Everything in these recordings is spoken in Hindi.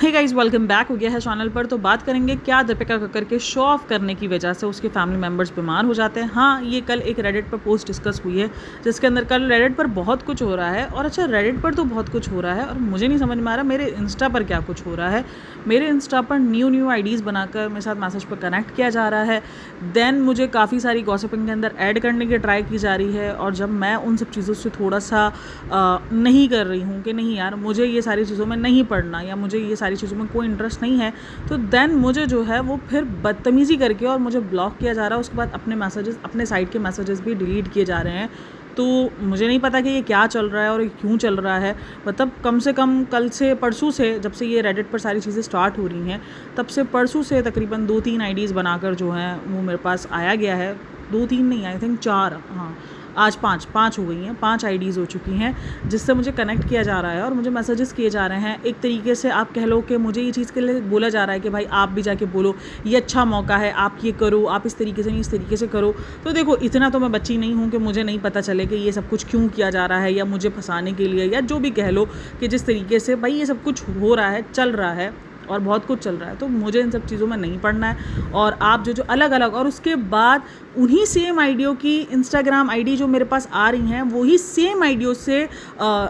हे गाइस, वेलकम बैक हो गया है चैनल पर। तो बात करेंगे क्या दीपिका कक्कर के शो ऑफ करने की वजह से उसके फैमिली मेंबर्स बीमार हो जाते हैं। हाँ, ये कल एक रेडिट पर पोस्ट डिस्कस हुई है जिसके अंदर कल रेडिट पर बहुत कुछ हो रहा है। और अच्छा, रेडिट पर तो बहुत कुछ हो रहा है और मुझे नहीं समझ में आ रहा मेरे इंस्टा पर क्या कुछ हो रहा है। मेरे इंस्टा पर न्यू आईडीज़ बनाकर मेरे साथ मैसेज पर कनेक्ट किया जा रहा है। देन मुझे काफ़ी सारी गॉसिपिंग के अंदर ऐड करने की ट्राई की जा रही है। और जब मैं उन सब चीज़ों से थोड़ा सा नहीं कर रही हूँ कि नहीं यार, मुझे ये सारी चीज़ों में नहीं पढ़ना या मुझे ये सारी चीज़ों में कोई इंटरेस्ट नहीं है, तो देन मुझे जो है वो फिर बदतमीज़ी करके और मुझे ब्लॉक किया जा रहा है। उसके बाद अपने मैसेजेस, अपने साइट के मैसेजेस भी डिलीट किए जा रहे हैं। तो मुझे नहीं पता कि ये क्या चल रहा है और ये क्यों चल रहा है। मतलब कम से कम कल से परसों से, जब से ये रेडिट पर सारी चीज़ें स्टार्ट हो रही हैं, तब से परसों से तकरीबन 2-3 आईडीज़ बनाकर जो हैं वो मेरे पास आया गया है। 2-3 नहीं, आई थिंक 4, हाँ आज 5 हो गई हैं। 5 आईडीज़ हो चुकी हैं जिससे मुझे कनेक्ट किया जा रहा है और मुझे मैसेजेस किए जा रहे हैं। एक तरीके से आप कह लो कि मुझे ये चीज़ के लिए बोला जा रहा है कि भाई आप भी जाके बोलो, ये अच्छा मौका है, आप ये करो, आप इस तरीके से नहीं इस तरीके से करो। तो देखो, इतना तो मैं बच्ची नहीं हूँ कि मुझे नहीं पता चले कि ये सब कुछ क्यों किया जा रहा है, या मुझे फंसाने के लिए, या जो भी कह लो कि जिस तरीके से भाई ये सब कुछ हो रहा है, चल रहा है और बहुत कुछ चल रहा है, तो मुझे इन सब चीज़ों में नहीं पढ़ना है। और आप जो अलग अलग, और उसके बाद उन्हीं सेम आईडियों की इंस्टाग्राम आईडी जो मेरे पास आ रही हैं, वही सेम आईडियों से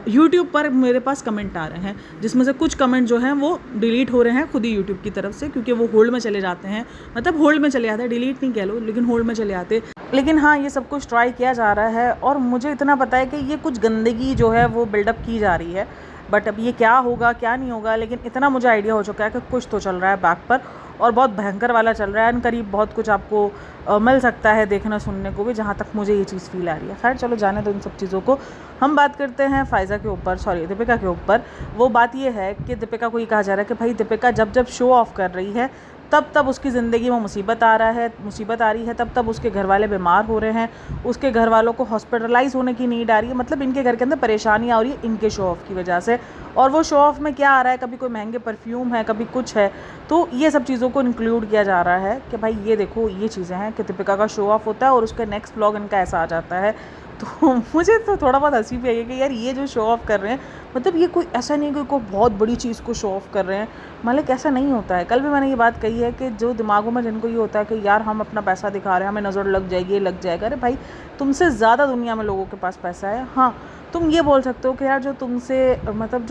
यूट्यूब पर मेरे पास कमेंट आ रहे हैं, जिसमें से कुछ कमेंट जो हैं वो डिलीट हो रहे हैं खुद ही यूट्यूब की तरफ से, क्योंकि वो होल्ड में चले जाते हैं। मतलब होल्ड में चले जाते हैं, डिलीट नहीं कह लो, लेकिन होल्ड में चले आते। लेकिन हाँ, ये सब कुछ ट्राई किया जा रहा है और मुझे इतना पता है कि ये कुछ गंदगी जो है वो बिल्डअप की जा रही है। बट अब ये क्या होगा क्या नहीं होगा, लेकिन इतना मुझे आइडिया हो चुका है कि कुछ तो चल रहा है बैक पर, और बहुत भयंकर वाला चल रहा है। इन करीब बहुत कुछ आपको मिल सकता है देखने सुनने को भी, जहाँ तक मुझे ये चीज़ फील आ रही है। खैर चलो, जाने दो इन सब चीज़ों को। हम बात करते हैं फ़ायज़ा के ऊपर, सॉरी दीपिका के ऊपर। वो बात ये है कि दीपिका को ये कहा जा रहा है कि भाई दीपिका जब शो ऑफ कर रही है, तब उसकी ज़िंदगी में मुसीबत आ रही है, तब उसके घर वाले बीमार हो रहे हैं, उसके घर वालों को हॉस्पिटलाइज होने की नीड आ रही है। मतलब इनके घर के अंदर परेशानियाँ आ रही है इनके शो ऑफ की वजह से। और वो शो ऑफ में क्या आ रहा है, कभी कोई महंगे परफ्यूम है, कभी कुछ है। तो ये सब चीज़ों को इंक्लूड किया जा रहा है कि भाई ये देखो, ये चीज़ें हैं कि दीपिका का शो ऑफ होता है और उसका नेक्स्ट ब्लॉग इनका ऐसा आ जाता है। तो मुझे तो थोड़ा बहुत हंसी भी आई है कि यार ये जो शो ऑफ कर रहे हैं, मतलब ये कोई ऐसा नहीं कि कोई बहुत बड़ी चीज़ को शो ऑफ कर रहे हैं। मतलब ऐसा नहीं होता है। कल भी मैंने ये बात कही है कि जो दिमागों में जिनको ये होता है कि यार हम अपना पैसा दिखा रहे हैं, हमें नज़र लग जाएगी, ये लग जाएगा। अरे भाई, तुमसे ज़्यादा दुनिया में लोगों के पास पैसा है। हाँ, तुम ये बोल सकते हो कि यार जो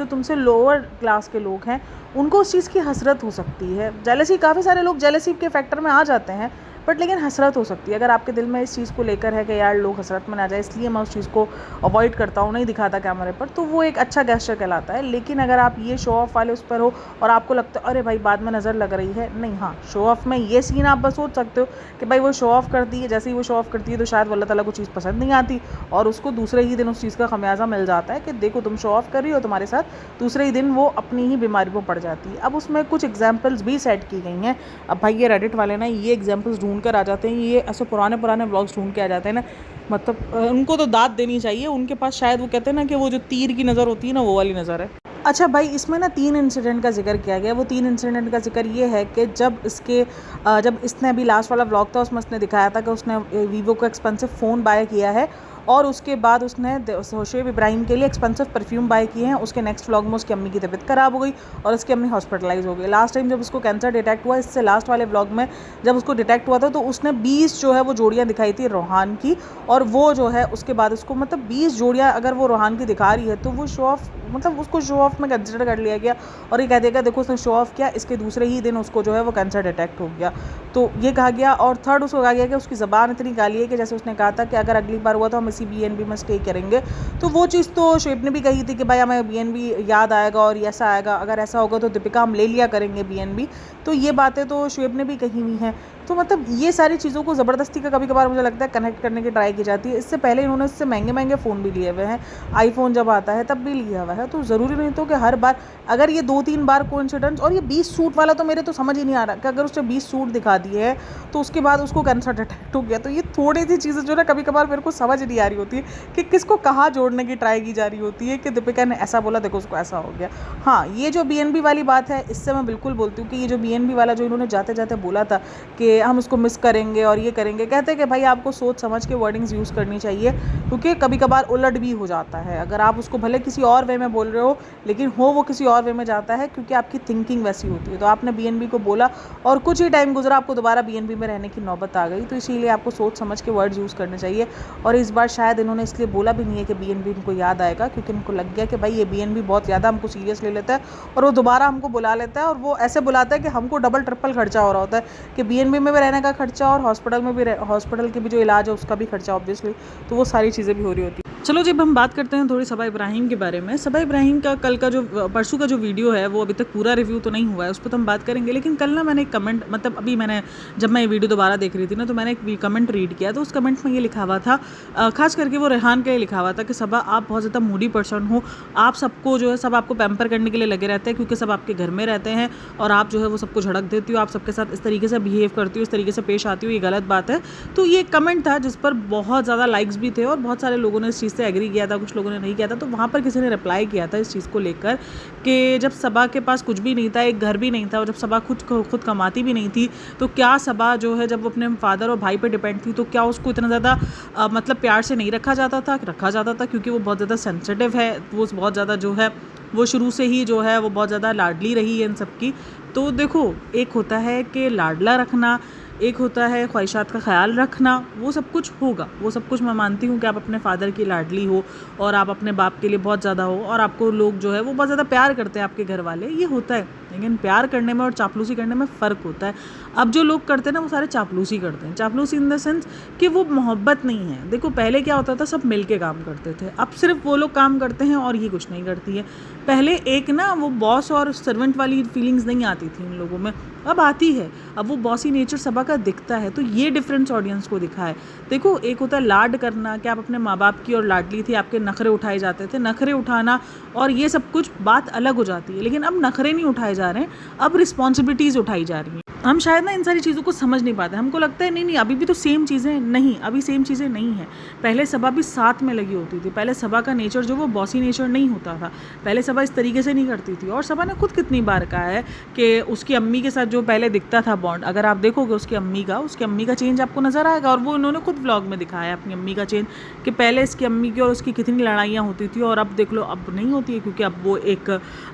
तुमसे लोअर क्लास के लोग हैं, उनको उस चीज़ की हसरत हो सकती है। जेलसी, काफ़ी सारे लोग जेलसी के फैक्टर में आ जाते हैं, बट लेकिन हसरत हो सकती है। अगर आपके दिल में इस चीज़ को लेकर है कि यार लोग हसरत में ना जाए, इसलिए मैं उस चीज़ को अवॉइड करता हूँ, नहीं दिखाता कैमरे पर, तो वो एक अच्छा गेस्चर कहलाता है। लेकिन अगर आप ये शो ऑफ वाले उस पर हो और आपको लगता है अरे भाई बाद में नज़र लग रही है, नहीं, हाँ, शो ऑफ में ये सीन आप बस सोच सकते हो कि भाई वो शो ऑफ करती है, जैसे ही वो शो ऑफ करती है तो शायद अल्लाह ताला को चीज़ पसंद नहीं आती और उसको दूसरे ही दिन उस चीज़ का खमियाजा मिल जाता है कि देखो तुम शो ऑफ कर रही हो, तुम्हारे साथ दूसरे ही दिन वो अपनी ही बीमारी पर पड़ जाती है। अब उसमें कुछ एग्जाम्पल्स भी सेट की गई हैं। अब भाई ये रेडिट वाले ना ये एग्जाम्पल्स ढूंढ कर आ जाते हैं, ये ऐसे पुराने व्लॉग्स ढूंढ के आ जाते हैं ना। मतलब उनको तो दाद देनी चाहिए। उनके पास शायद वो कहते हैं ना कि वो जो तीर की नज़र होती है ना, वो वाली नज़र है। अच्छा भाई, इसमें ना 3 इंसिडेंट का जिक्र किया गया। वो 3 इंसिडेंट का जिक्र ये है कि जब इसने अभी लास्ट वाला व्लॉग था उसमें उसने दिखाया था कि उसने वीवो को एक्सपेंसिव फ़ोन बाय किया है और उसके बाद उसने शोएब इब्राहिम के लिए एक्सपेंसिव परफ्यूम बाय किए हैं। उसके नेक्स्ट व्लॉग में उसकी अम्मी की तबीयत ख़राब हो गई और उसकी अम्मी हॉस्पिटलाइज हो गई। लास्ट टाइम जब उसको कैंसर डिटेक्ट हुआ, इससे लास्ट वाले व्लॉग में जब उसको डिटेक्ट हुआ था, तो उसने 20 जो है वो जोड़ियाँ दिखाई थी रोहान की। और वो जो है उसके बाद उसको, मतलब 20 जोड़ियाँ अगर वो रोहान की दिखा रही है तो वो शो ऑफ, मतलब उसको शो ऑफ में कंसिडर कर लिया गया और ये कह देगा देखो उसने शो ऑफ किया, इसके दूसरे ही दिन उसको जो है वो कैंसर डिटेक्ट हो गया। तो ये कहा गया। और थर्ड उसको कहा गया कि उसकी ज़बान इतनी गाली है कि जैसे उसने कहा था कि अगर अगली बार हुआ तो हम इसी BNB में स्टे करेंगे। तो वो चीज़ तो शोएब ने भी कही थी कि भाई हमें BNB याद आएगा और ऐसा आएगा, अगर ऐसा होगा तो दीपिका हम ले लिया करेंगे BNB। तो ये बातें तो शोएब ने भी कही हुई हैं। तो मतलब ये सारी चीज़ों को ज़बरदस्ती का कभी कभार मुझे लगता है कनेक्ट करने की ट्राई की जाती है। इससे पहले इन्होंने इससे महंगे फ़ोन भी लिए हुए हैं, आईफोन जब आता है तब भी लिया हुआ है। तो ज़रूरी नहीं तो कि हर बार, अगर ये 2-3 बार कोइंसिडेंस, और ये 20 सूट वाला तो मेरे तो समझ ही नहीं आ रहा कि अगर उसने 20 सूट दिखा दिए हैं तो उसके बाद उसको कैंसर डिटेक्ट हो गया, तो ये थोड़ी सी चीज़ें जो ना कभी कभार मेरे को समझ नहीं आ रही होती है कि किसको कहाँ जोड़ने की ट्राई की जा रही होती है कि दीपिका ने ऐसा बोला, देखो उसको ऐसा हो गया। हाँ, ये जो बीएनबी वाली बात है, इससे मैं बिल्कुल बोलती हूँ कि ये जो बीएनबी वाला जो इन्होंने जाते जाते बोला था कि हम इसको मिस करेंगे और ये करेंगे, कहते हैं कि भाई आपको सोच समझ के वर्डिंग्स यूज़ करनी चाहिए, क्योंकि कभी कभार उलट भी हो जाता है। अगर आप उसको भले किसी और वे में बोल रहे हो, लेकिन हो वो किसी और वे में जाता है, क्योंकि आपकी थिंकिंग वैसी होती है। तो आपने बीएनबी को बोला और कुछ ही टाइम गुजरा, आपको दोबारा बीएनबी में रहने की नौबत आ गई। तो इसीलिए आपको सोच समझ के वर्ड्स यूज़ करने चाहिए। और इस बार शायद इन्होंने इसलिए बोला भी नहीं है कि बीएनबी इनको याद आएगा, क्योंकि इनको लग गया कि भाई ये बीएनबी बहुत ज़्यादा हमको सीरियस ले लेता है और वो दोबारा हमको बुला लेता है। और वो ऐसे बुलाता है कि हमको डबल ट्रिपल खर्चा हो रहा होता है, कि बीएनबी में भी रहने का खर्चा और हॉस्पिटल में भी, हॉस्पिटल के भी जो इलाज है उसका भी खर्चा ऑब्वियसली। तो वो सारी चीज़ें भी हो रही होती है। चलो जब हम बात करते हैं थोड़ी सबा इब्राहिम के बारे में। सबा इब्राहिम का कल का जो परसों का जो वीडियो है वो अभी तक पूरा रिव्यू तो नहीं हुआ है, उस पर तो हम बात करेंगे। लेकिन कल ना मैंने एक कमेंट, मतलब अभी मैंने जब मैं ये वीडियो दोबारा देख रही थी ना, तो मैंने एक कमेंट रीड किया। तो उस कमेंट में ये लिखा हुआ था, खास करके वो रेहान का ये लिखा हुआ था कि सबा आप बहुत ज़्यादा मूडी पर्सन हो, आप सबको जो है सब आपको पैम्पर करने के लिए लगे रहते हैं, क्योंकि सब आपके घर में रहते हैं और आप जो है वो सबको झड़क देती हो, आप सबके साथ इस तरीके से बिहेव करती हो, इस तरीके से पेश आती हो, ये गलत बात है। तो ये कमेंट था जिस पर बहुत ज़्यादा लाइक्स भी थे और बहुत सारे लोगों ने इस चीज़ से एग्री किया था, कुछ लोगों ने नहीं किया था। तो वहाँ पर किसी ने रिप्लाई किया था इस चीज़ को लेकर कि जब सबा के पास कुछ भी नहीं था, एक घर भी नहीं था, और जब सबा खुद कमाती भी नहीं थी, तो क्या सबा जो है जब वो अपने फादर और भाई पे डिपेंड थी, तो क्या उसको इतना ज़्यादा मतलब प्यार से नहीं रखा जाता था? रखा जाता था, क्योंकि वो बहुत ज़्यादा सेंसिटिव है, वो बहुत ज़्यादा जो है वो शुरू से ही जो है वो बहुत ज़्यादा लाडली रही है इन सब की। तो देखो, एक होता है कि लाडला रखना, एक होता है ख्वाहिशात का ख्याल रखना, वो सब कुछ होगा, वो सब कुछ मैं मानती हूँ कि आप अपने फादर की लाडली हो और आप अपने बाप के लिए बहुत ज़्यादा हो और आपको लोग जो है वो बहुत ज़्यादा प्यार करते हैं, आपके घर वाले, ये होता है। लेकिन प्यार करने में और चापलूसी करने में फ़र्क होता है। अब जो लोग करते हैं ना, वो सारे चापलूसी करते हैं। चापलूसी इन द सेंस कि वो मोहब्बत नहीं है। देखो पहले क्या होता था, सब मिल के काम करते थे, अब सिर्फ वो लोग काम करते हैं और ये कुछ नहीं करती है। पहले एक ना वो बॉस और सर्वेंट वाली फीलिंग्स नहीं आती थी इन लोगों में, अब आती है। अब वो बॉसी नेचर सबा का दिखता है। तो ये डिफरेंस ऑडियंस को दिखा है। देखो, एक होता है लाड करना, कि आप अपने माँ बाप की और लाडली थी, आपके नखरे उठाए जाते थे, नखरे उठाना और ये सब कुछ बात अलग हो जाती है। लेकिन अब नखरे नहीं उठाए जा रहे हैं, अब रिस्पॉन्सिबिलिटीज़ उठाई जा रही हैं। हम शायद ना इन सारी चीज़ों को समझ नहीं पाते, हमको लगता है नहीं अभी भी तो सेम चीज़ें नहीं, अभी सेम चीज़ें नहीं हैं। पहले सबा भी साथ में लगी होती थी, पहले सबा का नेचर जो वो बॉसी नेचर नहीं होता था, पहले सबा इस तरीके से नहीं करती थी। और सबा ने खुद कितनी बार कहा है कि उसकी अम्मी के साथ जो पहले दिखता था बॉन्ड, अगर आप देखोगे उसकी अम्मी का चेंज आपको नज़र आएगा। और वो इन्होंने खुद व्लॉग में दिखाया है अपनी अम्मी का चेंज, कि पहले इसकी अम्मी की और उसकी कितनी लड़ाइयाँ होती थी और अब देख लो अब नहीं होती है, क्योंकि अब वो एक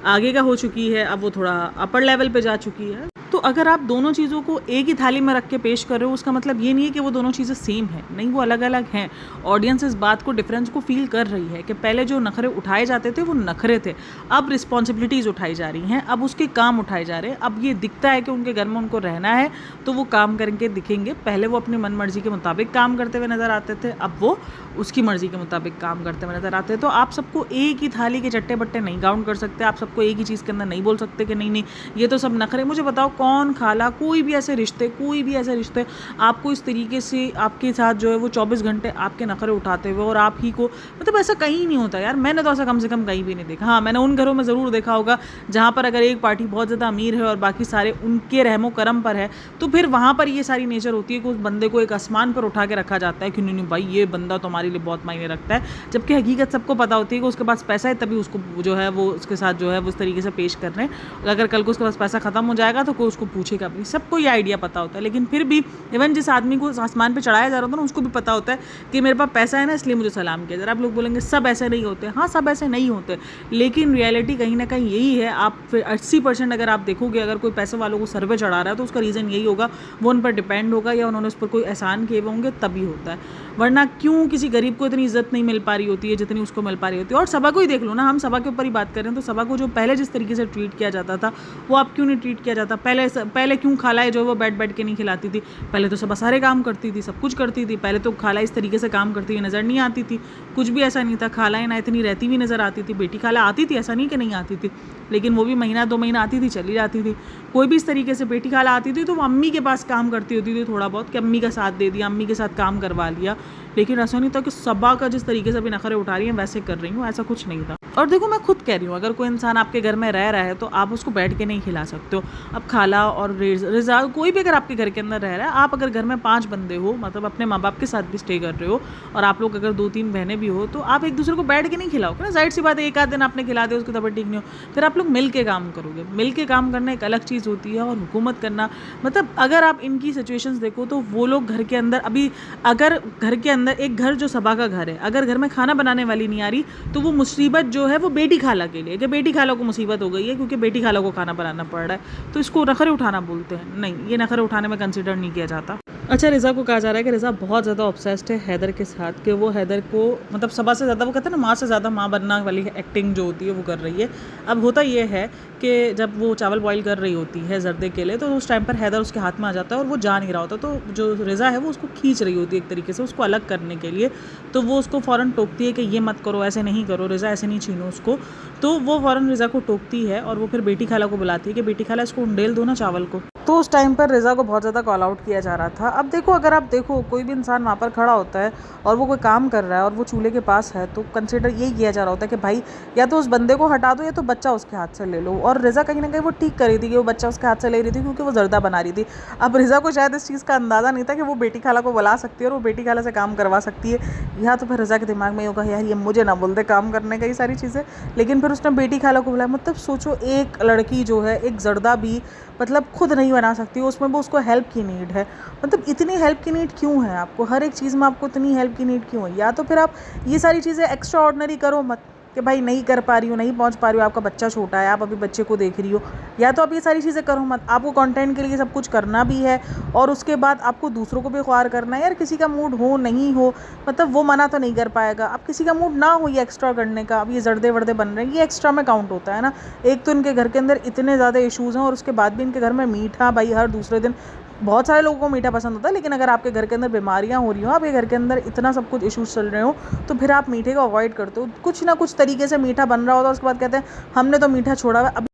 आगे का हो चुकी है, अब वो थोड़ा अपर लेवल पे जा चुकी है। तो अगर आप दोनों चीज़ों को एक ही थाली में रख के पेश कर रहे हो, उसका मतलब ये नहीं है कि वो दोनों चीज़ें सेम है, नहीं, वो अलग अलग हैं। ऑडियंस इस बात को, डिफरेंस को फील कर रही है कि पहले जो नखरे उठाए जाते थे वो नखरे थे, अब रिस्पॉन्सिबिलिटीज़ उठाई जा रही हैं, अब उसके काम उठाए जा रहे हैं। अब ये दिखता है कि उनके घर में उनको रहना है तो वो काम करके दिखेंगे। पहले वो अपनी मन मर्जी के मुताबिक काम करते हुए नज़र आते थे, अब वो उसकी मर्जी के मुताबिक काम करते हुए नज़र आते हैं। तो आप सबको एक ही थाली के चट्टे बट्टे नहीं काउंट कर सकते, आप सबको एक ही चीज़ के अंदर नहीं बोल सकते कि नहीं ये तो सब नखरे। मुझे बताओ कौन खाला, कोई भी ऐसे रिश्ते आपको इस तरीके से आपके साथ जो है वो 24 घंटे आपके नखरे उठाते हुए और आप ही को, मतलब ऐसा कहीं नहीं होता यार। मैंने तो ऐसा कम से कम कहीं भी नहीं देखा। हाँ, मैंने उन घरों में ज़रूर देखा होगा जहाँ पर अगर एक पार्टी बहुत ज़्यादा अमीर है और बाकी सारे उनके रहमो करम पर है, तो फिर वहाँ पर ये सारी नेचर होती है कि उस बंदे को एक आसमान पर उठा के रखा जाता है कि नहीं भाई ये बंदा तो हमारे लिए बहुत मायने रखता है। जबकि हकीकत सबको पता होती है कि उसके पास पैसा है, तभी उसको जो है वो उसके साथ जो है वो इस तरीके से पेश कर रहे हैं। अगर कल को उसके पास पैसा खत्म हो जाएगा तो कोई उसको पूछेगा भी, सबको ये आइडिया पता होता है। लेकिन फिर भी इवन जिस आदमी को आसमान पे चढ़ाया जा रहा होता है ना, उसको भी पता होता है कि मेरे पास पैसा है ना, इसलिए मुझे सलाम किया जा रहा है। आप लोग बोलेंगे सब ऐसे नहीं होते, हाँ सब ऐसे नहीं होते, लेकिन रियलिटी कहीं ना कहीं यही है। आप फिर 80% अगर आप देखोगे, अगर कोई पैसे वालों को सर पे चढ़ा रहा है तो उसका रीज़न यही होगा, वो उन पर डिपेंड होगा या उन्होंने उस पर कोई एहसान किए होंगे, तभी होता है। वरना क्यों किसी गरीब को इतनी इज्जत नहीं मिल पा रही होती है जितनी उसको मिल पा रही होती है। और सबा को ही देख लो ना, हम सबा के ऊपर ही बात कर रहे हैं, तो सबा को जो पहले जिस तरीके से ट्रीट किया जाता था वो अब क्यों नहीं ट्रीट किया जाता। पहले क्यों खालाएं जो वो बैठ के नहीं खिलाती थी, पहले तो सबा सारे काम करती थी, सब कुछ करती थी। पहले तो खाला इस तरीके से काम करती हुई नज़र नहीं आती थी, कुछ भी ऐसा नहीं था। खालाएं ना इतनी रहती हुई नज़र आती थी, बेटी खाला आती थी, ऐसा नहीं कि नहीं आती थी, लेकिन वो भी महीना 2 महीना आती थी, चली जाती थी। कोई भी इस तरीके से बेटी खाला आती थी तो वो अम्मी के पास काम करती होती थी थोड़ा बहुत, कि अम्मी का साथ दे दिया, अम्मी के साथ काम करवा लिया। लेकिन ऐसा नहीं था कि सबा का जिस तरीके से अभी नखरे उठा रही हैं वैसे कर रही हूँ, ऐसा कुछ नहीं था। और देखो मैं खुद कह रही हूँ, अगर कोई इंसान आपके घर में रह रहा है तो आप उसको बैठ के नहीं खिला सकते हो। अब खाला और रिजा कोई भी अगर आपके घर के अंदर रह रहा है, आप अगर घर में 5 बंदे हो, मतलब अपने माँ बाप के साथ भी स्टे कर रहे हो, और आप लोग अगर 2-3 बहनें भी हो, तो आप एक दूसरे को बैठ के नहीं खिलाओगे ना। जाहिर सी बात है, एक आध दिन आपने खिला दिया, उसकी तबीयत ठीक नहीं हो, फिर आप लोग मिल के काम करोगे। मिल के काम करना एक अलग चीज़ होती है, और हुकूमत करना, मतलब अगर आप इनकी सिचुएशंस देखो तो वो लोग घर के अंदर, अभी अगर घर के अंदर एक घर जो सभा का घर है, अगर घर में खाना बनाने वाली नहीं आ रही, तो वो मुसीबत जो है वो बेटी खाला के लिए, कि बेटी खाला को मुसीबत हो गई है क्योंकि बेटी खाला को खाना बनाना पड़ रहा है, तो इसको नखरे उठाना बोलते हैं। नहीं, ये नखरे उठाने में कंसिडर नहीं किया जाता। अच्छा, रिज़ा को कहा जा रहा है कि रिज़ा बहुत ज़्यादा ऑब्सेस्ड है हैदर के साथ, कि वो हैदर को मतलब सबा से ज़्यादा, वो कहते हैं ना माँ से ज़्यादा माँ बनना वाली एक्टिंग जो होती है वो कर रही है। अब होता ये है कि जब वो चावल बॉईल कर रही होती है जर्दे के लिए, तो उस टाइम पर हैदर उसके हाथ में आ जाता है और वो जा नहीं रहा होता, तो जो रिज़ा है वो उसको खींच रही होती है एक तरीके से उसको अलग करने के लिए। तो वो उसको फ़ौरन टोकती है कि ये मत करो, ऐसे नहीं करो रिज़ा, ऐसे नहीं छीनो उसको। तो वो फ़ौरन रिज़ा को टोकती है और वो फिर बेटी खाला को बुलाती है कि बेटी खाला इसको उंडेल दो ना चावल को। तो उस टाइम पर रिज़ा को बहुत ज़्यादा कॉल आउट किया जा रहा था। अब देखो, अगर आप देखो कोई भी इंसान वहाँ पर खड़ा होता है और वो कोई काम कर रहा है और वो चूल्हे के पास है, तो कंसिडर यही किया जा रहा होता है कि भाई या तो उस बंदे को हटा दो या तो बच्चा उसके हाथ से ले लो। और रिज़ा कहीं ना कहीं वो ठीक कर रही थी कि वो बच्चा उसके हाथ से ले रही थी क्योंकि वो जर्दा बना रही थी। अब रिज़ा को शायद इस चीज़ का अंदाज़ा नहीं था कि वो बेटी खाला को बुला सकती है और वो बेटी खाला से काम करवा सकती है। या तो फिर रिज़ा के दिमाग में होगा यार ये मुझे ना बोलते काम करने का, ये सारी चीज़ें। लेकिन फिर उसने बेटी खाला को बुलाया। मतलब सोचो, एक लड़की जो है एक जर्दा भी मतलब खुद नहीं बना सकती, उसमें वो उसको हेल्प की नीड है। मतलब इतनी हेल्प की नीड क्यों है आपको? हर एक चीज़ में आपको इतनी हेल्प की नीड क्यों है? या तो फिर आप ये सारी चीज़ें एक्स्ट्रा ऑर्डिनरी करो मत, कि भाई नहीं कर पा रही हो, नहीं पहुंच पा रही हो, आपका बच्चा छोटा है, आप अभी बच्चे को देख रही हो, या तो आप ये सारी चीज़ें करो मत। आपको कंटेंट के लिए सब कुछ करना भी है और उसके बाद आपको दूसरों को भी ख्वार करना है। यार किसी का मूड हो नहीं हो, मतलब वो मना तो नहीं कर पाएगा। अब किसी का मूड ना हो ये एक्स्ट्रा करने का, अब ये जर्दे वर्दे बन रहे हैं, ये एक्स्ट्रा में काउंट होता है ना। एक तो इनके घर के अंदर इतने ज़्यादा इशूज़ हैं और उसके बाद भी इनके घर में मीठा, भाई हर दूसरे दिन बहुत सारे लोगों को मीठा पसंद होता है, लेकिन अगर आपके घर के अंदर बीमारियां हो रही हो, आपके घर के अंदर इतना सब कुछ इश्यूज चल रहे हो, तो फिर आप मीठे को अवॉइड करते हो। कुछ ना कुछ तरीके से मीठा बन रहा होता है, उसके बाद कहते हैं हमने तो मीठा छोड़ा हुआ है।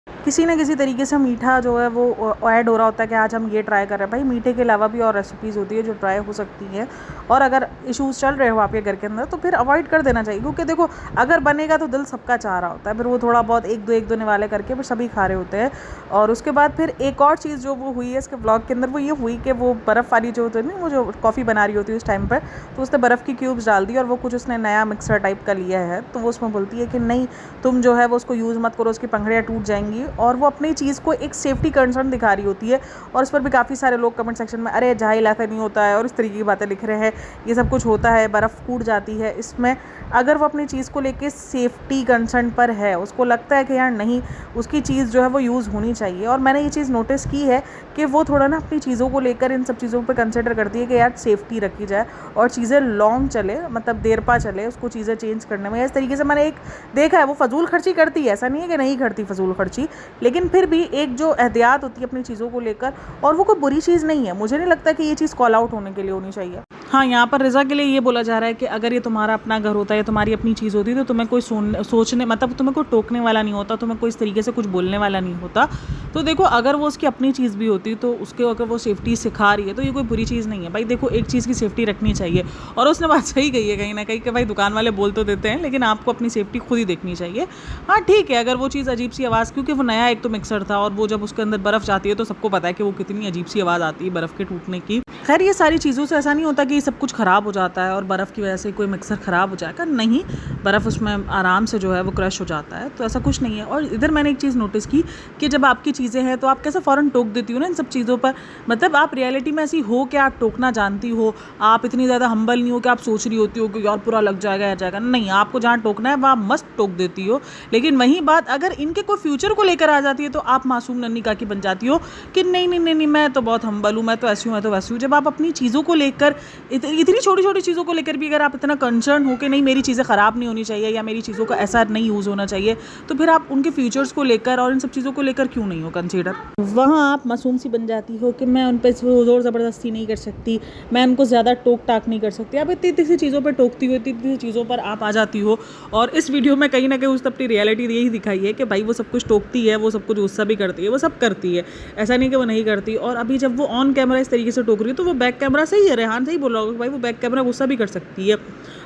किसी न किसी तरीके से मीठा जो है वो ऐड हो रहा होता है कि आज हम ये ट्राई कर रहे हैं। भाई मीठे के अलावा भी और रेसिपीज़ होती है जो ट्राई हो सकती हैं, और अगर इश्यूज़ चल रहे हो आपके घर के अंदर तो फिर अवॉइड कर देना चाहिए। क्योंकि देखो, अगर बनेगा तो दिल सबका चाह रहा होता है, फिर वो थोड़ा बहुत एक दो निवाले करके फिर सभी खा रहे होते हैं। और उसके बाद फिर एक और चीज़ जो वो हुई है इसके ब्लॉग के अंदर, वो ये हुई कि वो बर्फ़ वाली जो होती है ना, वो जो कॉफ़ी बना रही होती है उस टाइम पर, तो उसने बर्फ़ की क्यूब्स डाल दी और वो कुछ उसने नया मिक्सर टाइप का लिया है, तो वो उसमें बोलती है कि नहीं तुम जो है वो उसको यूज़ मत करो, उसकी पंखड़ियाँ टूट जाएंगी। और वो अपनी चीज़ को एक सेफ्टी कंसर्न दिखा रही होती है। और इस पर भी काफ़ी सारे लोग कमेंट सेक्शन में अरे जाहिल ऐसा नहीं होता है और इस तरीके की बातें लिख रहे हैं, ये सब कुछ होता है, बर्फ़ फूट जाती है इसमें। अगर वो अपनी चीज़ को लेके सेफ्टी कंसर्न पर है, उसको लगता है कि यार नहीं उसकी चीज़ जो है वो यूज़ होनी चाहिए। और मैंने ये चीज़ नोटिस की है कि वो थोड़ा ना अपनी चीज़ों को लेकर इन सब चीज़ों पर कंसिडर करती है कि यार सेफ्टी रखी जाए और चीज़ें लॉन्ग चले, मतलब देर पा चले उसको चीज़ें चेंज करने में। इस तरीके से मैंने एक देखा है, वो फजूल खर्ची करती है, ऐसा नहीं है कि नहीं करती फजूल खर्ची, लेकिन फिर भी एक जो एहतियात होती है अपनी चीज़ों को लेकर, और वो कोई बुरी चीज़ नहीं है। मुझे नहीं लगता कि ये चीज़ कॉल आउट होने के लिए होनी चाहिए। हाँ, यहाँ पर रिज़ा के लिए ये बोला जा रहा है कि अगर ये तुम्हारा अपना घर होता है या तुम्हारी अपनी चीज़ होती तो तुम्हें कोई सोचने मतलब तुम्हें कोई टोकने वाला नहीं होता, तुम्हें कोई इस तरीके से कुछ बोलने वाला नहीं होता। तो देखो, अगर वो उसकी अपनी चीज़ भी होती तो उसके अगर वो सेफ्टी सिखा रही है तो ये कोई बुरी चीज़ नहीं है। भाई देखो, एक चीज़ की सेफ्टी रखनी चाहिए, और उसने बात सही कही है कहीं ना कहीं कि भाई दुकान वाले बोल तो देते हैं लेकिन आपको अपनी सेफ्टी खुद ही देखनी चाहिए। हाँ ठीक है, अगर वो चीज़ अजीब सी आवाज़, क्योंकि वो नया एक तो मिक्सर था और वो जब उसके अंदर बर्फ़ जाती है तो सबको पता है कि वो कितनी अजीब सी आवाज़ आती है बर्फ़ के टूटने की। खैर ये सारी चीज़ों से ऐसा नहीं होता कि सब कुछ ख़राब हो जाता है और बर्फ़ की वजह से कोई मिक्सर ख़राब हो जाएगा, नहीं, बर्फ़ उसमें आराम से जो है वो क्रश हो जाता है, तो ऐसा कुछ नहीं है। और इधर मैंने एक चीज़ नोटिस की कि जब आपकी चीज़ें हैं तो आप कैसे फ़ौरन टोक देती हो ना इन सब चीज़ों पर। मतलब आप रियलिटी में ऐसी हो कि आप टोकना जानती हो, आप इतनी ज़्यादा हम्बल नहीं हो कि आप सोच रही होती हो कि यार पूरा लग जाएगा या जाएगा, नहीं, आपको जहाँ टोकना है वहाँ मस्त टोक देती हो। लेकिन वहीं बात अगर इनके कोई फ्यूचर को लेकर आ जाती है तो आप मासूम नन्ही काकी बन जाती हो कि नहीं नहीं नहीं नहीं मैं तो बहुत हम्बल हूँ, मैं तो ऐसी हूँ, मैं तो वैसी हूँ। जब आप अपनी चीज़ों को लेकर इतनी छोटी छोटी चीज़ों को लेकर भी अगर आप इतना कंसर्न हो कि नहीं मेरी चीज़ें ख़राब नहीं होनी चाहिए या मेरी चीज़ों का ऐसा नहीं यूज़ होना चाहिए, तो फिर आप उनके फ्यूचर्स को लेकर और इन सब चीज़ों को लेकर क्यों नहीं हो कंसीडर। वहाँ आप मासूम सी बन जाती हो कि मैं उन पर ज़ोर ज़बरदस्ती नहीं कर सकती, मैं उनको ज़्यादा टोक टाक नहीं कर सकती। आप इतनी सी चीज़ों पर टोकती हो, इतनी सी चीज़ों पर आप आ जाती हो। और इस वीडियो में कहीं ना कहीं उसने अपनी रियलिटी यही दिखाई है कि भाई वो सब कुछ टोकती है, वो सब कुछ गुस्सा भी करती है, वो सब करती है, ऐसा नहीं कि वो नहीं करती। और अभी जब वो ऑन कैमरा इस तरीके से टोक रही है तो वो बैक कैमरा सही है, रेहान सही बोल रहा रहा होगा भाई वो बैक कैमरा गुस्सा भी कर सकती है।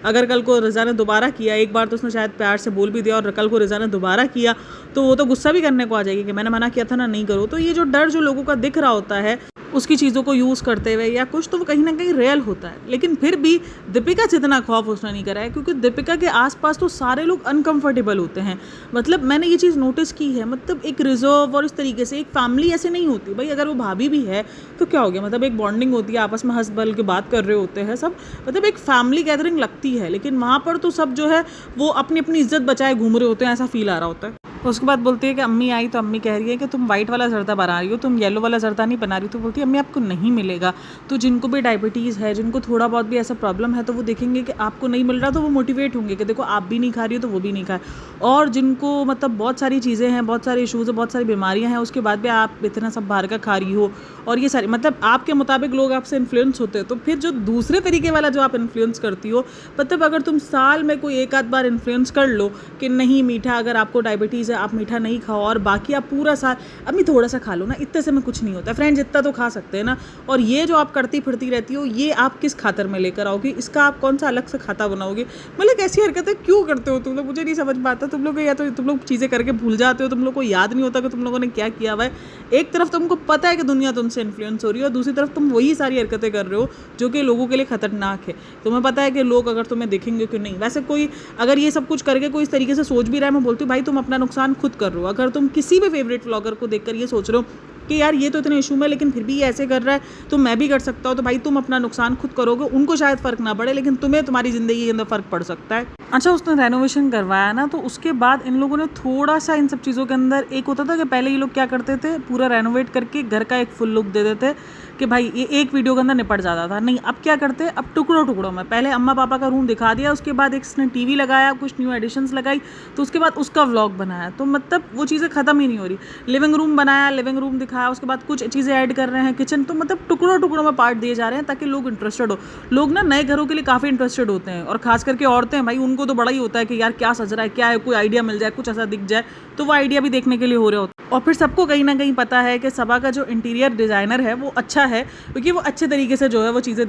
अगर कल को रिज़ा ने दोबारा किया, एक बार तो उसने शायद प्यार से बोल भी दिया, और कल को रिज़ा ने दोबारा किया तो वो तो गुस्सा भी करने को आ जाएगी कि मैंने मना किया था ना, नहीं करो। तो ये जो डर जो लोगों का दिख रहा होता है उसकी चीज़ों को यूज़ करते हुए या कुछ, तो वो कहीं ना कहीं रियल होता है। लेकिन फिर भी दीपिका जितना खौफ उसने नहीं करा है, क्योंकि दीपिका के आसपास तो सारे लोग अनकंफर्टेबल होते हैं। मतलब मैंने ये चीज़ नोटिस की है, मतलब एक रिजर्व और इस तरीके से एक फैमिली ऐसे नहीं होती भाई। अगर वो भाभी भी है तो क्या हो गया, मतलब एक बॉन्डिंग होती है, आपस में हंस बल के बात कर रहे होते हैं सब, मतलब एक फैमिली गैदरिंग लगती है। लेकिन वहाँ पर तो सब जो है वो अपनी अपनी इज्जत बचाए घूम रहे होते हैं, ऐसा फील आ रहा होता है। उसके बाद बोलती है कि अम्मी आई तो अम्मी कह रही है कि तुम वाइट वाला जर्दा बना रही हो, तुम येलो वाला जर्दा नहीं बना रही। तो बोलती है अम्मी आपको नहीं मिलेगा। तो जिनको भी डायबिटीज़ है, जिनको थोड़ा बहुत भी ऐसा प्रॉब्लम है, तो वो देखेंगे कि आपको नहीं मिल रहा तो वो मोटिवेट होंगे कि देखो आप भी नहीं खा रही हो तो वो भी नहीं खाए। और जिनको मतलब बहुत सारी चीज़ें हैं, बहुत सारे इशूज़ हैं, बहुत सारी बीमारियाँ हैं, उसके बाद भी आप इतना सब बाहर का खा रही हो और ये सारी मतलब आपके मुताबिक लोग आपसे इन्फ्लुएंस होते हैं। तो फिर जो दूसरे तरीके वाला जो आप इन्फ्लुएंस करती हो, मतलब अगर तुम साल में कोई एक आध बार इन्फ्लुएंस कर लो कि नहीं मीठा, अगर आपको डायबिटीज़ है आप मीठा नहीं खाओ, और बाकी आप पूरा साल अम्मी थोड़ा सा खा लो ना, इतने से में कुछ नहीं होता फ्रेंड्स, इतना तो खा सकते हैं ना। और ये जो आप करती फिरती रहती हो, ये आप किस खातर में लेकर आओगे, इसका आप कौन सा अलग से खाता बनाओगे। मतलब ऐसी हरकतें क्यों करते हो तुम लोग, मुझे नहीं समझ में आता। तुम लोग या तो तुम लोग चीज़ें करके भूल जाते हो, तुम लोग को याद नहीं होता कि तुम लोगों ने क्या किया हुआ है। एक तरफ तुमको पता है कि दुनिया तुमसे इन्फ्लुएंस हो रही है, और दूसरी तरफ तुम वही सारी हरकतें कर रहे हो जो कि लोगों के लिए खतरनाक है। तुम्हें पता है कि लोग अगर तुम्हें देखेंगे कि नहीं। वैसे कोई अगर ये सब कुछ करके कोई इस तरीके से सोच भी रहा है, मैं बोलती हूँ भाई तुम अपना नुकसान खुद कर रहे हो। अगर तुम किसी भी फेवरेट व्लॉगर को देखकर ये सोच रहे हो कि यार ये तो इतने इशू में लेकिन फिर भी ये ऐसे कर रहा है तो मैं भी कर सकता हूँ, तो भाई तुम अपना नुकसान खुद करोगे। उनको शायद फ़र्क ना पड़े, लेकिन तुम्हें तुम्हारी ज़िंदगी के अंदर फ़र्क पड़ सकता है। अच्छा, उसने रेनोवेशन करवाया ना, तो उसके बाद इन लोगों ने थोड़ा सा इन सब चीज़ों के अंदर एक होता था कि पहले ये लोग क्या करते थे, पूरा रेनोवेट करके घर का एक फुल लुक दे देते कि भाई ये एक वीडियो के अंदर निपट जाता था। नहीं, अब क्या करते हैं, अब टुकड़ों टुकड़ों में पहले अम्मा पापा का रूम दिखा दिया, उसके बाद एक इसने टीवी लगाया, कुछ न्यू एडिशंस लगाई, तो उसके बाद उसका व्लॉग बनाया। तो मतलब वो चीज़ें ख़त्म ही नहीं हो रही। लिविंग रूम बनाया, लिविंग रूम दिखाया, उसके बाद कुछ चीज़ें ऐड कर रहे हैं, किचन, तो मतलब टुकड़ों टुकड़ों में पार्ट दिए जा रहे हैं ताकि लोग इंटरेस्टेड हो। लोग ना नए घरों के लिए काफ़ी इंटरेस्टेड होते हैं, और खास करके औरतें, भाई उनको तो बड़ा ही होता है कि यार क्या सज रहा है, क्या है, कोई आइडिया मिल जाए, कुछ ऐसा दिख जाए, तो वो आइडिया भी देखने के लिए हो रहे होते हैं। और फिर सबको कहीं ना कहीं पता है कि सबा का जो इंटीरियर डिज़ाइनर है वो अच्छा है, क्योंकि वो अच्छे तरीके से जो है वो चीज़ें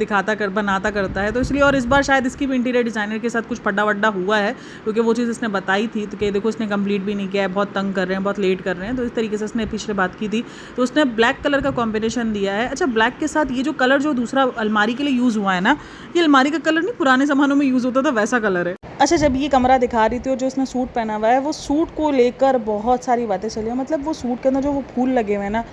बनाता करता है। तो इसलिए, और इस बार शायद इसकी भी इंटीरियर डिज़ाइनर के साथ कुछ फड्डा वड्डा हुआ है, क्योंकि वो चीज़ इसने बताई थी तो कि देखो इसने कंप्लीट भी नहीं किया है, बहुत तंग कर रहे हैं, बहुत लेट कर रहे हैं। तो इस तरीके से उसने पिछले बात की थी, तो उसने ब्लैक कलर का कॉम्बिनेशन दिया है। अच्छा, ब्लैक के साथ ये जो कलर जो दूसरा अलमारी के लिए यूज़ हुआ है ना, ये अलमारी का कलर नहीं, पुराने ज़मानों में यूज़ होता था वैसा कलर है। अच्छा, जब ये कमरा दिखा रही थी और जो उसने सूट पहना हुआ है, वो सूट को लेकर बहुत सारी बातें चली हैं। मतलब वो सूट के अंदर जो वो फूल लगे हुए हैं ना,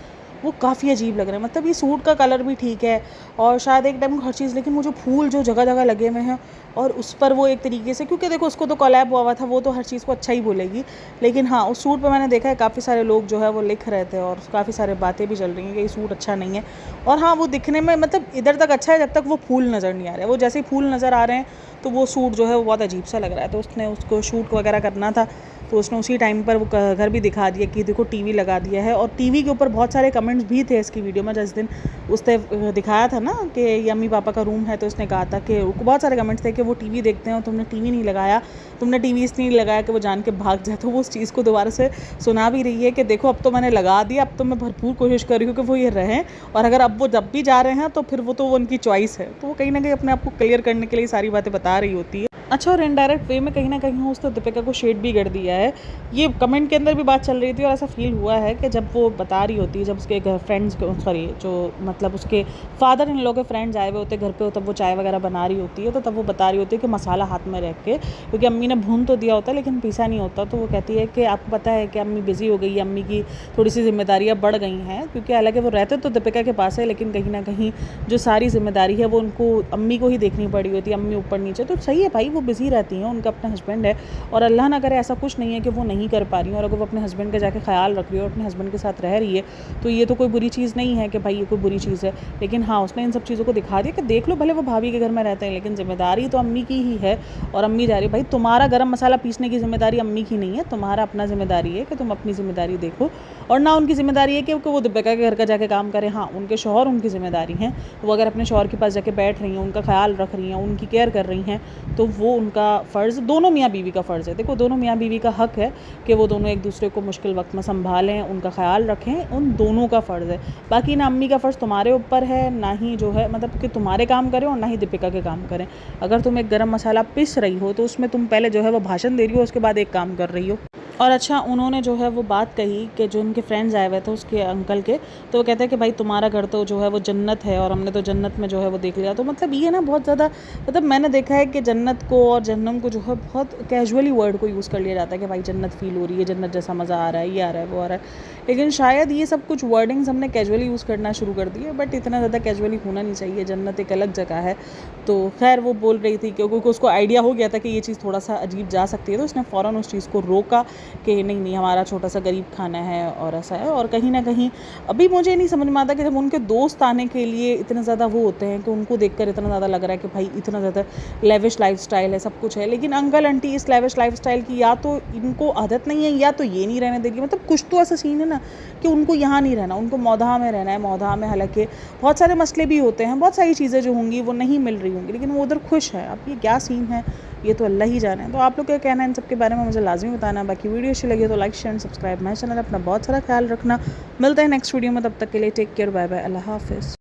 वो काफ़ी अजीब लग रहे हैं। मतलब ये सूट का कलर भी ठीक है और शायद एक टाइम हर चीज़, लेकिन वो जो फूल जो जगह जगह लगे हुए हैं और उस पर वो एक तरीके से, क्योंकि देखो उसको तो कोलैब हुआ था, वो तो हर चीज़ को अच्छा ही बोलेगी। लेकिन हाँ, उस सूट पे मैंने देखा है काफ़ी सारे लोग जो है वो लिख रहे थे और काफ़ी सारे बातें भी चल रही हैं कि ये सूट अच्छा नहीं है। और हाँ, वो दिखने में मतलब इधर तक अच्छा है जब तक वो फूल नज़र नहीं आ रहे। वो जैसे ही फूल नज़र आ रहे हैं तो वो सूट जो है वो बहुत अजीब सा लग रहा है। तो उसने उसको शूट वगैरह करना था, तो उसने उसी टाइम पर वो घर भी दिखा दिया कि देखो टीवी लगा दिया है। और टीवी के ऊपर बहुत सारे कमेंट्स भी थे इसकी वीडियो में। जिस दिन उसने दिखाया था ना कि यम्मी पापा का रूम है, तो उसने कहा था कि बहुत सारे कमेंट्स थे कि वो टीवी देखते हैं और तुमने टीवी नहीं लगाया, तुमने टीवी इसलिए नहीं लगाया कि वो जान के भाग जाए। तो वो उस चीज़ को दोबारा से सुना भी रही है कि देखो अब तो मैंने लगा दिया, अब तो मैं भरपूर कोशिश कर रही हूँ कि वो ये रहें, और अगर अब वो जब भी जा रहे हैं तो फिर वो तो वो उनकी चॉइस है। तो वो कहीं ना कहीं अपने आप को क्लियर करने के लिए सारी बातें बता रही होती है। अच्छा, और इनडायरेक्ट वे में कहीं ना कहीं उसने दीपिका को शेड भी कर दिया है। ये कमेंट के अंदर भी बात चल रही थी और ऐसा फील हुआ है कि जब वो बता रही होती है, जब उसके फ्रेंड्स जो मतलब उसके फादर इन लोग के फ्रेंड्स आए हुए होते घर पे, तब वो चाय वगैरह बना रही होती है, तो तब वो बता रही होती है कि मसाला हाथ में रख के, क्योंकि अम्मी ने भून तो दिया होता है लेकिन पीसा नहीं होता। तो वो कहती है कि आपको पता है कि अम्मी बिजी हो गई है, अम्मी की थोड़ी सी जिम्मेदारियाँ बढ़ गई हैं, क्योंकि हालांकि वो रहते तो दीपिका के पास है, लेकिन कहीं ना कहीं जो सारी जिम्मेदारी है वो उनको अम्मी को ही देखनी पड़ी होती है, अम्मी ऊपर नीचे। तो सही है भाई, वो बिजी रहती हैं, उनका अपना हस्बैंड है, और अल्लाह ना करे ऐसा कुछ नहीं है कि वो नहीं कर पा रही हैं। और अगर वो अपने हस्बैंड का जाके ख्याल रख रही है और अपने हस्बैंड के साथ रह रही है, तो ये तो कोई बुरी चीज़ नहीं है कि भाई ये कोई बुरी चीज़ है। लेकिन हाँ, उसने इन सब चीज़ों को दिखा दिया कि देख लो, भले वो भाभी के घर में रहते हैं लेकिन जिम्मेदारी तो अम्मी की ही है। और अम्मी जा रही है, भाई तुम्हारा गरम मसाला पीसने की जिम्मेदारी अम्मी की नहीं है, तुम्हारा अपना जिम्मेदारी है कि तुम अपनी जिम्मेदारी देखो। और ना उनकी ज़िम्मेदारी है कि वो दीपिका के घर का जाके काम करें। हाँ, उनके शौहर उनकी ज़िम्मेदारी हैं, वो अगर अपने शौहर के पास जाके बैठ रही हैं, उनका ख्याल रख रही हैं, उनकी केयर कर रही हैं, तो वो उनका फ़र्ज़, दोनों मियाँ बीवी का फ़र्ज़ है। देखो, दोनों मियाँ बीवी का हक़ है कि वो दोनों एक दूसरे को मुश्किल वक्त में संभालें, उनका ख्याल रखें, उन दोनों का फ़र्ज़ है। बाकी ना अम्मी का फ़र्ज़ तुम्हारे ऊपर है, ना ही जो है मतलब कि तुम्हारे काम करें और ना ही दीपिका के काम करें। अगर तुम एक गरम मसाला पीस रही हो तो उसमें तुम पहले जो है वो भाषण दे रही हो, उसके बाद एक काम कर रही हो। और अच्छा, उन्होंने जो है वो बात कही कि जो उनके फ्रेंड्स आए हुए थे उसके अंकल के, तो वो कहते हैं कि भाई तुम्हारा घर तो जो है वो जन्नत है और हमने तो जन्नत में जो है वो देख लिया। तो मतलब ये ना बहुत ज़्यादा, मतलब मैंने देखा है कि जन्नत को और जहन्नम को जो है बहुत कैजुअली वर्ड को यूज़ कर लिया जाता है कि भाई जन्नत फ़ील हो रही है, जन्नत जैसा मज़ा आ रहा है, ये आ रहा है, वो आ रहा है। लेकिन शायद ये सब कुछ वर्डिंग्स हमने कैजुअली यूज़ करना शुरू कर दिए, बट इतना ज़्यादा कैजुअली होना नहीं चाहिए। जन्नत एक अलग जगह है। तो खैर वो बोल रही थी क्योंकि उसको आइडिया हो गया था कि ये चीज़ थोड़ा सा अजीब जा सकती है, तो उसने फ़ौरन उस चीज़ को रोका कि नहीं नहीं, हमारा छोटा सा गरीब खाना है और ऐसा है। और कहीं ना कहीं अभी मुझे नहीं समझ में आता कि जब उनके दोस्त आने के लिए इतने ज़्यादा वो होते हैं कि उनको देखकर इतना ज़्यादा लग रहा है कि भाई इतना ज़्यादा लेविश लाइफस्टाइल है, सब कुछ है, लेकिन अंकल आंटी इस लेविश लाइफस्टाइल की या तो इनको आदत नहीं है या तो ये नहीं रहने देगी। मतलब कुछ तो ऐसा सीन है ना कि उनको यहाँ नहीं रहना, उनको मौधा में रहना है। मौधा में हालांकि बहुत सारे मसले भी होते हैं, बहुत सारी चीज़ें जो होंगी वो नहीं मिल रही होंगी, लेकिन वो उधर खुश है। अब ये क्या सीन है ये तो अल्लाह ही जाने। तो आप लोग क्या कहना है इन सब के बारे में मुझे लाजमी बताना। बाकी वीडियो अच्छी लगी तो like share and subscribe my channel. अपना बहुत सारा ख्याल रखना। मिलते हैं नेक्स्ट वीडियो में, तब तक के लिए टेक केयर, बाय बाय, अल्लाह हाफिज़।